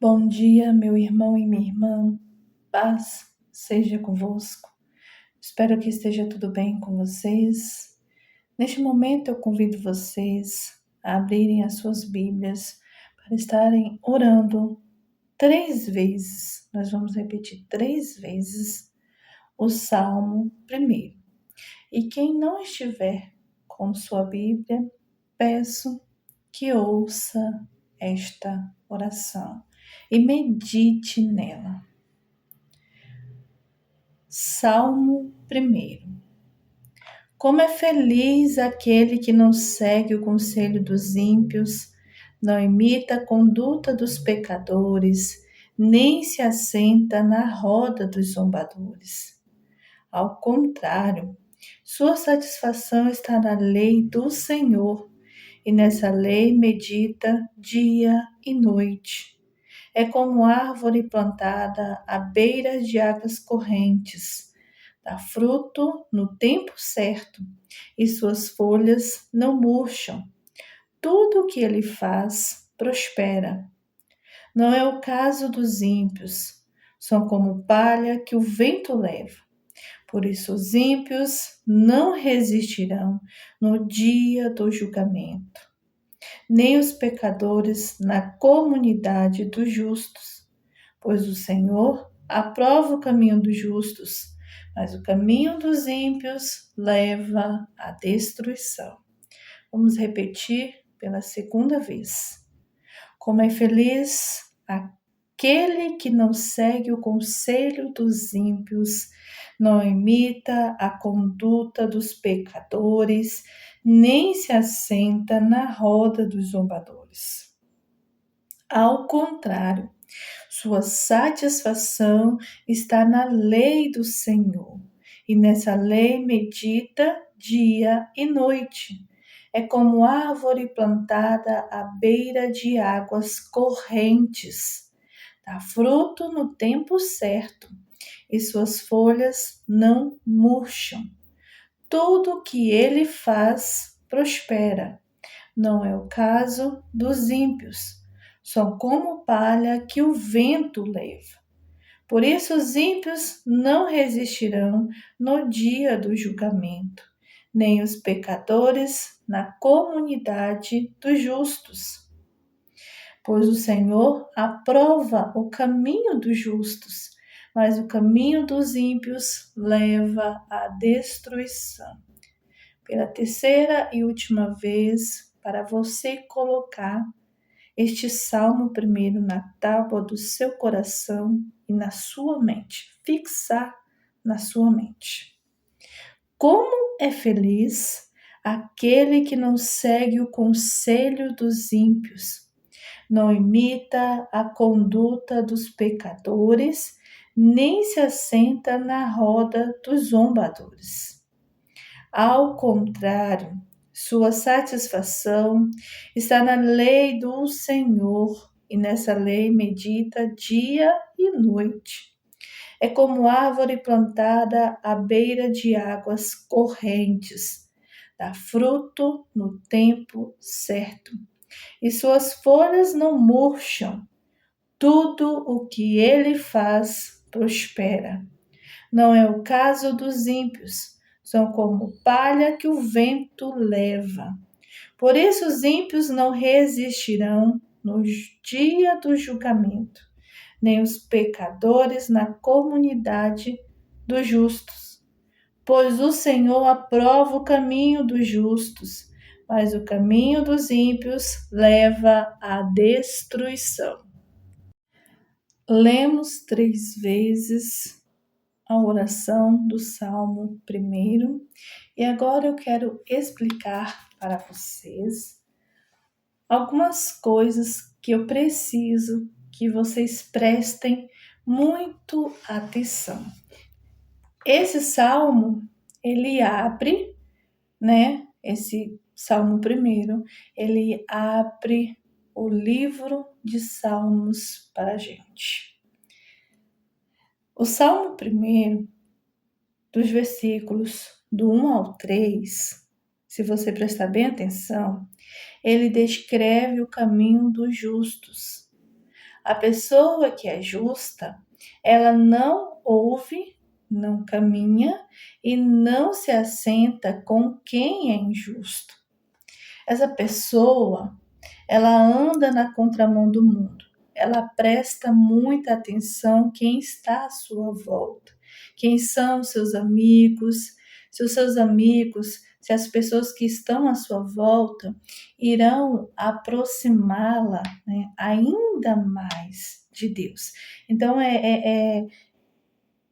Bom dia, meu irmão e minha irmã. Paz seja convosco. Espero que esteja tudo bem com vocês. Neste momento eu convido vocês a abrirem as suas Bíblias para estarem orando 3 vezes. Nós vamos repetir 3 vezes o Salmo primeiro. E quem não estiver com sua Bíblia, peço que ouça esta oração e medite nela. Salmo 1. Como é feliz aquele que não segue o conselho dos ímpios, não imita a conduta dos pecadores, nem se assenta na roda dos zombadores. Ao contrário, sua satisfação está na lei do Senhor, e nessa lei medita dia e noite. É como árvore plantada à beira de águas correntes. Dá fruto no tempo certo e suas folhas não murcham. Tudo o que ele faz prospera. Não é o caso dos ímpios. São como palha que o vento leva. Por isso os ímpios não resistirão no dia do julgamento, nem os pecadores na comunidade dos justos. Pois o Senhor aprova o caminho dos justos, mas o caminho dos ímpios leva à destruição. Vamos repetir pela segunda vez. Como é feliz aquele que não segue o conselho dos ímpios, não imita a conduta dos pecadores, nem se assenta na roda dos zombadores. Ao contrário, sua satisfação está na lei do Senhor, e nessa lei medita dia e noite. É como árvore plantada à beira de águas correntes. Dá fruto no tempo certo, e suas folhas não murcham. Tudo o que ele faz prospera. Não é o caso dos ímpios. São como palha que o vento leva. Por isso os ímpios não resistirão no dia do julgamento, nem os pecadores na comunidade dos justos. Pois o Senhor aprova o caminho dos justos, mas o caminho dos ímpios leva à destruição. Pela terceira e última vez, para você colocar este Salmo primeiro na tábua do seu coração e na sua mente, fixar na sua mente. Como é feliz aquele que não segue o conselho dos ímpios, não imita a conduta dos pecadores, nem se assenta na roda dos zombadores. Ao contrário, sua satisfação está na lei do Senhor, e nessa lei medita dia e noite. É como árvore plantada à beira de águas correntes. Dá fruto no tempo certo, e suas folhas não murcham. Tudo o que ele faz prospera. Não é o caso dos ímpios. São como palha que o vento leva. Por isso os ímpios não resistirão no dia do julgamento, nem os pecadores na comunidade dos justos. Pois o Senhor aprova o caminho dos justos, mas o caminho dos ímpios leva à destruição. Lemos 3 vezes a oração do Salmo 1. E agora eu quero explicar para vocês algumas coisas que eu preciso que vocês prestem muito atenção. Esse salmo, ele abre, esse Salmo 1, ele abre o livro de Salmos para a gente. O Salmo 1, dos versículos do 1 ao 3, se você prestar bem atenção, ele descreve o caminho dos justos. A pessoa que é justa, ela não ouve, não caminha e não se assenta com quem é injusto. Essa pessoa, ela anda na contramão do mundo. Ela presta muita atenção quem está à sua volta. Quem são os seus amigos? Se os seus amigos, se as pessoas que estão à sua volta irão aproximá-la, né, ainda mais de Deus. Então,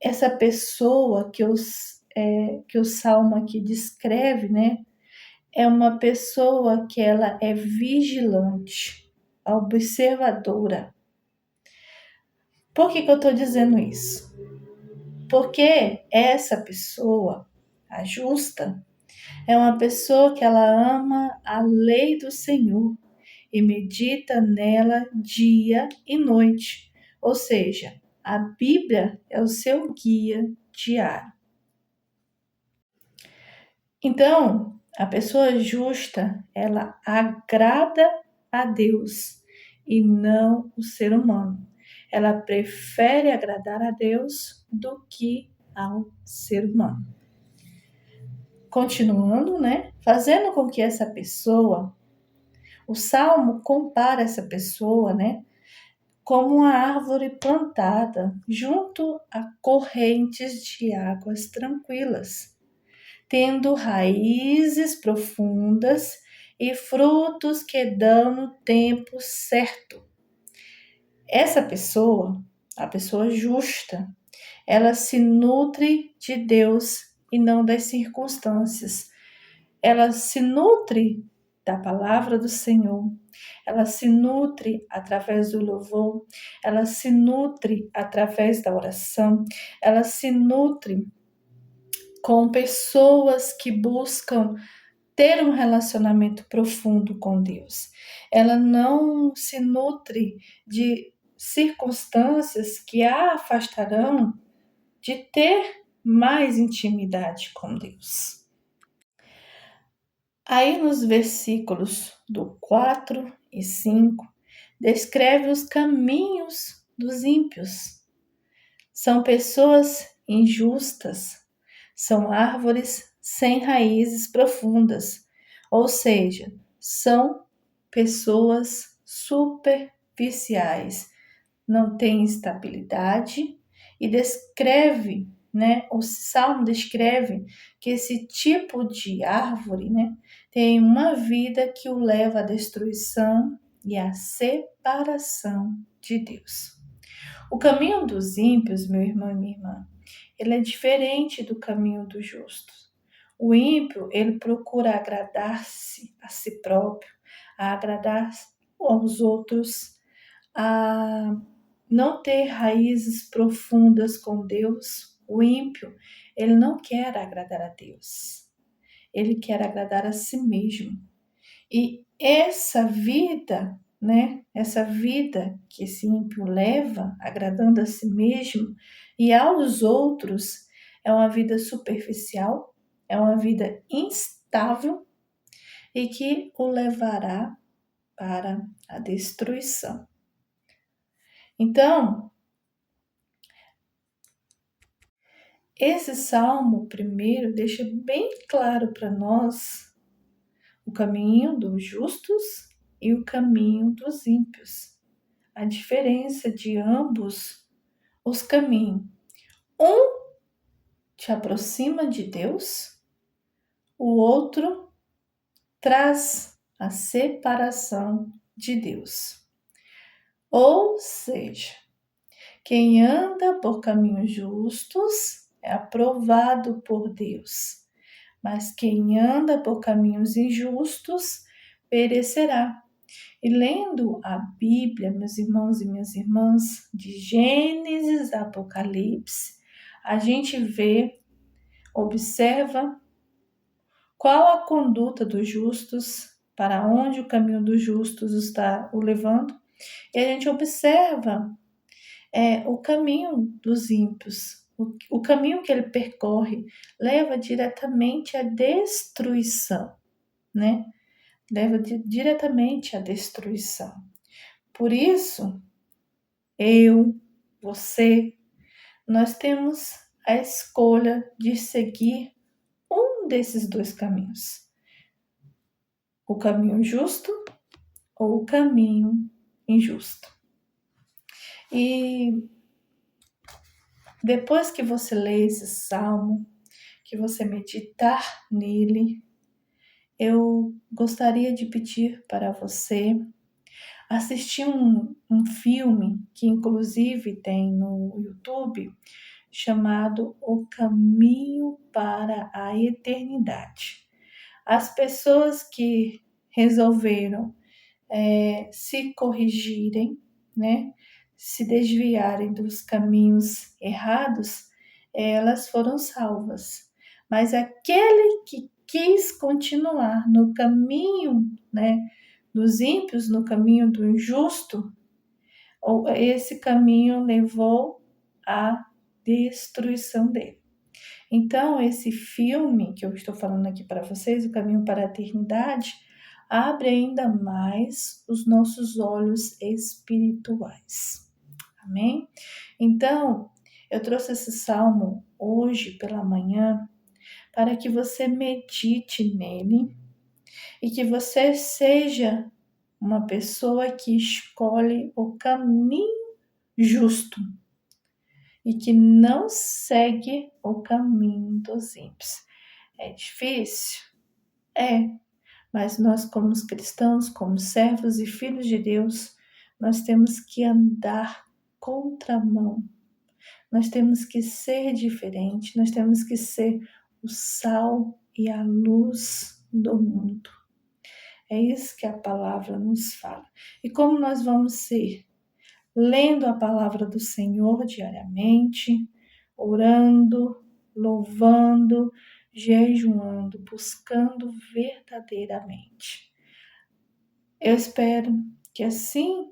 essa pessoa que o Salmo aqui descreve, né? É uma pessoa que ela é vigilante, observadora. Por que eu estou dizendo isso? Porque essa pessoa, a justa, é uma pessoa que ela ama a lei do Senhor e medita nela dia e noite. Ou seja, a Bíblia é o seu guia diário. Então, a pessoa justa, ela agrada a Deus e não o ser humano. Ela prefere agradar a Deus do que ao ser humano. Continuando, né? Fazendo com que essa pessoa, o Salmo compara essa pessoa, né? Como uma árvore plantada junto a correntes de águas tranquilas, tendo raízes profundas e frutos que dão no tempo certo. Essa pessoa, a pessoa justa, ela se nutre de Deus e não das circunstâncias. Ela se nutre da palavra do Senhor. Ela se nutre através do louvor. Ela se nutre através da oração. Ela se nutre com pessoas que buscam ter um relacionamento profundo com Deus. Ela não se nutre de circunstâncias que a afastarão de ter mais intimidade com Deus. Aí nos versículos do 4 e 5, descreve os caminhos dos ímpios. São pessoas injustas, são árvores sem raízes profundas, ou seja, são pessoas superficiais, não têm estabilidade e descreve, né? O Salmo descreve que esse tipo de árvore, né, tem uma vida que o leva à destruição e à separação de Deus. O caminho dos ímpios, meu irmão e minha irmã, ele é diferente do caminho dos justos. O ímpio, ele procura agradar-se a si próprio, a agradar aos outros, a não ter raízes profundas com Deus. O ímpio, ele não quer agradar a Deus. Ele quer agradar a si mesmo. E essa vida, né? Essa vida que esse ímpio leva, agradando a si mesmo e aos outros, é uma vida superficial, é uma vida instável e que o levará para a destruição. Então, esse salmo primeiro deixa bem claro para nós o caminho dos justos e o caminho dos ímpios. A diferença de ambos os caminhos. Um te aproxima de Deus, o outro traz a separação de Deus. Ou seja, quem anda por caminhos justos é aprovado por Deus, mas quem anda por caminhos injustos perecerá. E lendo a Bíblia, meus irmãos e minhas irmãs, de Gênesis a Apocalipse, a gente vê, observa qual a conduta dos justos, para onde o caminho dos justos está o levando, e a gente observa o caminho dos ímpios, o caminho que ele percorre leva diretamente à destruição, né? Leva diretamente à destruição. Por isso, eu, você, nós temos a escolha de seguir um desses dois caminhos: o caminho justo ou o caminho injusto. E depois que você lê esse salmo, que você meditar nele, eu gostaria de pedir para você assistir um filme que inclusive tem no YouTube, chamado O Caminho para a Eternidade. As pessoas que resolveram se corrigirem, né, se desviarem dos caminhos errados, elas foram salvas. Mas aquele que quis continuar no caminho, né, dos ímpios, no caminho do injusto, esse caminho levou à destruição dele. Então, esse filme que eu estou falando aqui para vocês, O Caminho para a Eternidade, abre ainda mais os nossos olhos espirituais. Amém? Então, eu trouxe esse salmo hoje pela manhã para que você medite nele e que você seja uma pessoa que escolhe o caminho justo e que não segue o caminho dos ímpios. É difícil? É, mas nós, como cristãos, como servos e filhos de Deus, nós temos que andar contramão. Nós temos que ser diferente, nós temos que ser o sal e a luz do mundo. É isso que a palavra nos fala. E como nós vamos ser? Lendo a palavra do Senhor diariamente, orando, louvando, jejuando, buscando verdadeiramente. Eu espero que assim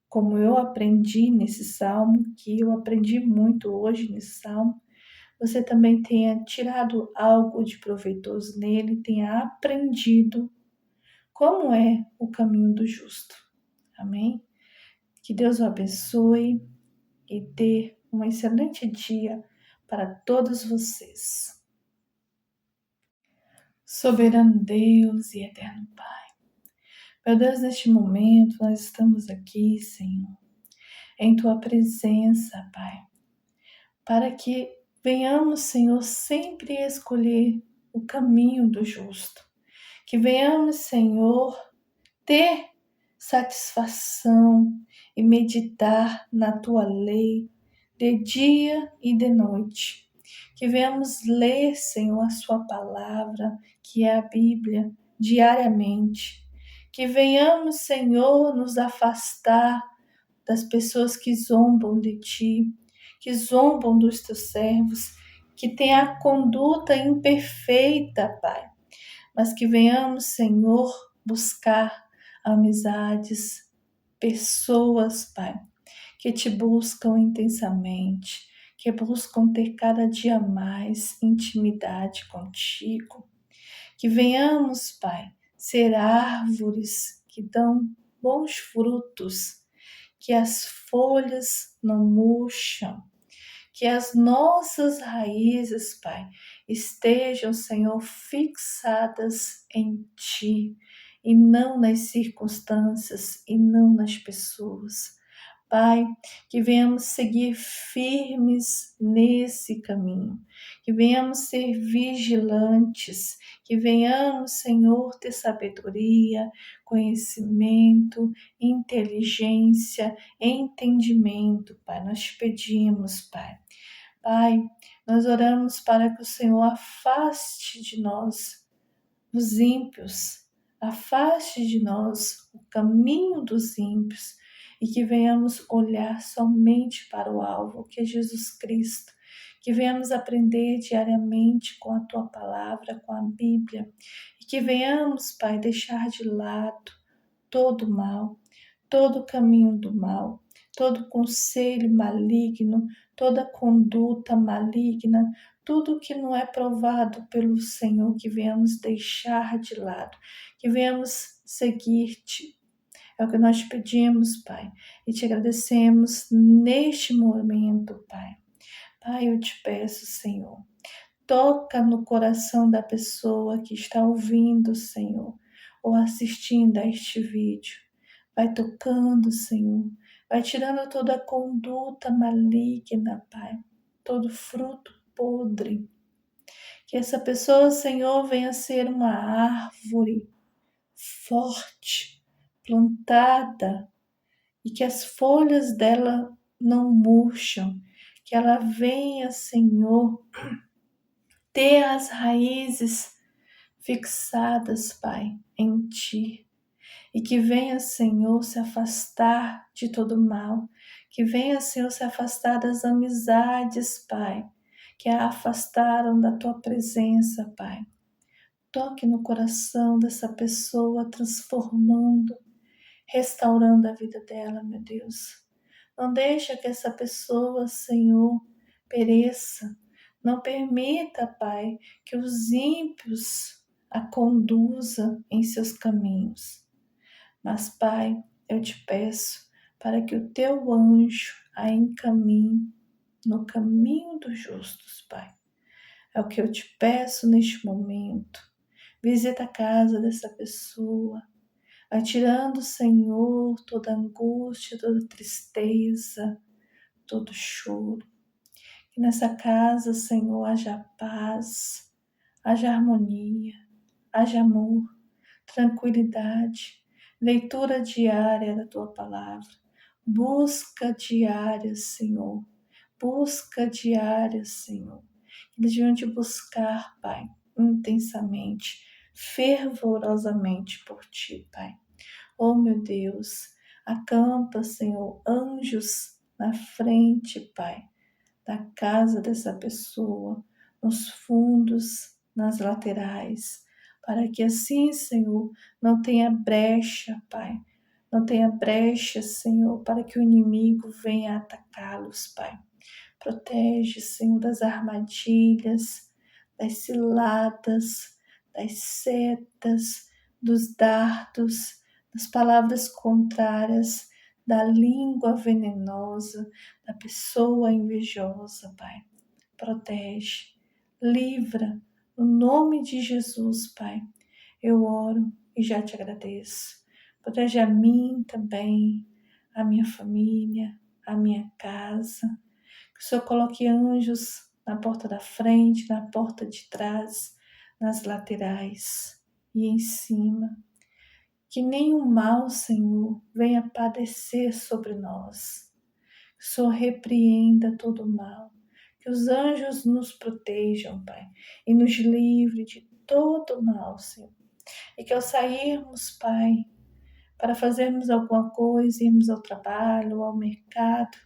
como eu aprendi nesse salmo, que eu aprendi muito hoje nesse salmo, você também tenha tirado algo de proveitoso nele, tenha aprendido como é o caminho do justo. Amém? Que Deus o abençoe e dê um excelente dia para todos vocês. Soberano Deus e eterno Pai, meu Deus, neste momento nós estamos aqui, Senhor, em Tua presença, Pai, para que venhamos, Senhor, sempre escolher o caminho do justo, que venhamos, Senhor, ter satisfação e meditar na Tua lei de dia e de noite. Que venhamos ler, Senhor, a Sua palavra, que é a Bíblia, diariamente. Que venhamos, Senhor, nos afastar das pessoas que zombam de Ti, que zombam dos Teus servos, que têm a conduta imperfeita, Pai. Mas que venhamos, Senhor, buscar amizades, pessoas, Pai, que Te buscam intensamente, que buscam ter cada dia mais intimidade contigo. Que venhamos, Pai, ser árvores que dão bons frutos, que as folhas não murcham, que as nossas raízes, Pai, estejam, Senhor, fixadas em Ti e não nas circunstâncias e não nas pessoas. Pai, que venhamos seguir firmes nesse caminho, que venhamos ser vigilantes, que venhamos, Senhor, ter sabedoria, conhecimento, inteligência, entendimento, Pai. Nós te pedimos, Pai. Pai, nós oramos para que o Senhor afaste de nós os ímpios, afaste de nós o caminho dos ímpios e que venhamos olhar somente para o alvo, que é Jesus Cristo, que venhamos aprender diariamente com a Tua palavra, com a Bíblia, e que venhamos, Pai, deixar de lado todo mal, todo caminho do mal, todo conselho maligno, toda conduta maligna, tudo que não é provado pelo Senhor, que venhamos deixar de lado, que venhamos seguir-te É o que nós te pedimos, Pai, e te agradecemos neste momento, Pai. Pai, eu te peço, Senhor, toca no coração da pessoa que está ouvindo, Senhor, ou assistindo a este vídeo. Vai tocando, Senhor. Vai tirando toda a conduta maligna, Pai. Todo fruto podre. Que essa pessoa, Senhor, venha ser uma árvore forte, plantada, e que as folhas dela não murcham. Que ela venha, Senhor, ter as raízes fixadas, Pai, em Ti. E que venha, Senhor, se afastar de todo mal. Que venha, Senhor, se afastar das amizades, Pai, que a afastaram da Tua presença, Pai. Toque no coração dessa pessoa, transformando, restaurando a vida dela, meu Deus. Não deixa que essa pessoa, Senhor, pereça. Não permita, Pai, que os ímpios a conduza em seus caminhos. Mas, Pai, eu te peço para que o teu anjo a encaminhe no caminho dos justos, Pai. É o que eu te peço neste momento. Visita a casa dessa pessoa, vai tirando, Senhor, toda angústia, toda tristeza, todo choro. Que nessa casa, Senhor, haja paz, haja harmonia, haja amor, tranquilidade, leitura diária da Tua palavra, busca diária, Senhor, busca diária, Senhor. Eles deviam te buscar, Pai, intensamente, fervorosamente por Ti, Pai. Oh, meu Deus, acampa, Senhor, anjos na frente, Pai, da casa dessa pessoa, nos fundos, nas laterais, para que assim, Senhor, não tenha brecha, Pai, não tenha brecha, Senhor, para que o inimigo venha atacá-los, Pai. Protege, Senhor, das armadilhas, das ciladas, das setas, dos dardos, das palavras contrárias, da língua venenosa, da pessoa invejosa, Pai. Protege, livra, no nome de Jesus, Pai. Eu oro e já te agradeço. Protege a mim também, a minha família, a minha casa. Que o Senhor coloque anjos na porta da frente, na porta de trás, nas laterais e em cima. Que nenhum mal, Senhor, venha padecer sobre nós. Que o Senhor repreenda todo o mal. Que os anjos nos protejam, Pai, e nos livre de todo mal, Senhor. E que ao sairmos, Pai, para fazermos alguma coisa, irmos ao trabalho, ao mercado,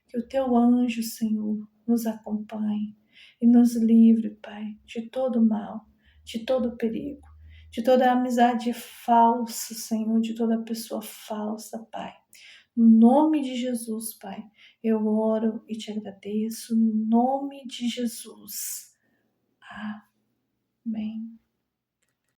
que o teu anjo, Senhor, nos acompanhe e nos livre, Pai, de todo mal, de todo perigo, de toda amizade falsa, Senhor, de toda pessoa falsa, Pai. No nome de Jesus, Pai, eu oro e te agradeço, no nome de Jesus. Amém.